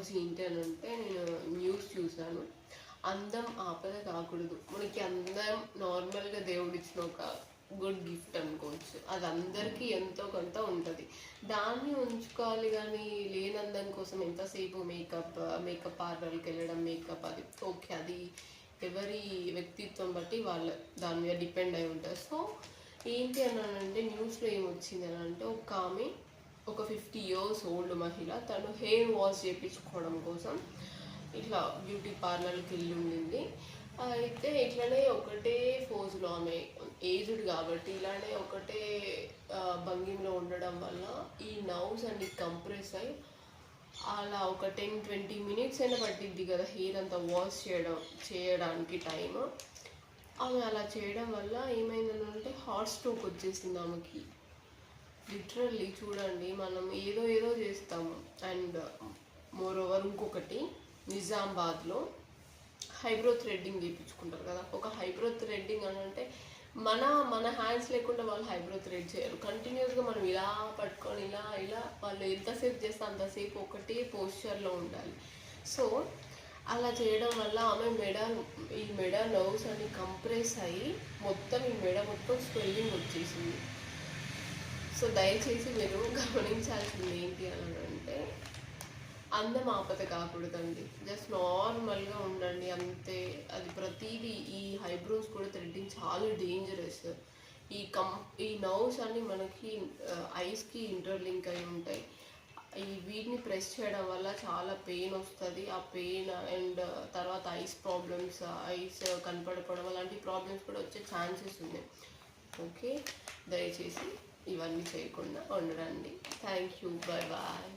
రోజు ఏంటి అని అంటే నేను న్యూస్ చూసాను. అందం ఆపద కాకూడదు. మనకి అందం నార్మల్గా దేవుడు ఇచ్చిన ఒక గుడ్ గిఫ్ట్ అనుకోవచ్చు. అది అందరికీ ఎంతో కొంత ఉంటుంది. దాన్ని ఉంచుకోవాలి కానీ లేని అందం కోసం ఎంతసేపు మేకప్ పార్లర్కి వెళ్ళడం, మేకప్ అది ఓకే, అది ఎవరి వ్యక్తిత్వం బట్టి వాళ్ళ దాని మీద డిపెండ్ అయి ఉంటుంది. సో ఏంటి అని అంటే న్యూస్లో ఏమొచ్చింది అని అంటే ఒక 50 years ఓల్డ్ మహిళ తను హెయిర్ వాష్ చేయించుకోవడం కోసం ఇట్లా బ్యూటీ పార్లర్కి వెళ్ళి ఉండింది. అయితే ఇట్లానే ఒకటే ఫోజులో ఆమె ఏజ్డ్ కాబట్టి ఇలానే ఒకటే భంగిమలో ఉండడం వల్ల ఈ నర్వ్స్ అన్ని కంప్రెస్ అయ్యి అలా ఒక 10-20 minutes అయినా పట్టిద్ది కదా హెయిర్ అంతా వాష్ చేయడానికి టైం. ఆమె అలా చేయడం వల్ల ఏమైందంటే హార్ట్ స్ట్రోక్ వచ్చేసింది ఆమెకి. లిటరల్లీ చూడండి, మనం ఏదో చేస్తాము. అండ్ మోర్ ఓవర్ ఇంకొకటి, నిజామాబాద్లో హైబ్రో థ్రెడ్డింగ్ చేయించుకుంటారు కదా. ఒక హైబ్రో థ్రెడ్డింగ్ అని అంటే మన హ్యాండ్స్ లేకుండా వాళ్ళు హైబ్రో థ్రెడ్ చేయరు. కంటిన్యూస్గా మనం ఇలా పట్టుకొని ఇలా వాళ్ళు ఎంతసేపు చేస్తే అంతసేపు ఒకటే పోస్చర్లో ఉండాలి. సో అలా చేయడం వల్ల ఆమె ఈ మెడ నర్వ్స్ అన్ని కంప్రెస్ అయ్యి మొత్తం ఈ మెడ మొత్తం స్వెల్లింగ్ వచ్చేసింది. సో దయచేసి మీరు గమనించాల్సింది ఏంటి అని అంటే అందం ఆపద కాకూడదండి. జస్ట్ నార్మల్గా ఉండండి అంతే. అది ప్రతిదీ ఈ హైబ్రోస్ కూడా థ్రెడ్డింగ్ చాలా డేంజరస్. ఈ నర్వ్స్ అన్ని మనకి ఐస్కి ఇంటర్లింక్ అయి ఉంటాయి. వీటిని ప్రెస్ చేయడం వల్ల చాలా పెయిన్ వస్తుంది. ఆ పెయిన్ అండ్ తర్వాత ఐస్ ప్రాబ్లమ్స్, ఐస్ కనపడపడం అలాంటి ప్రాబ్లమ్స్ కూడా వచ్చే ఛాన్సెస్ ఉన్నాయి. ఓకే, దయచేసి ఇవన్నీ చేయకుండా ఉండరండి. Thank you, bye bye.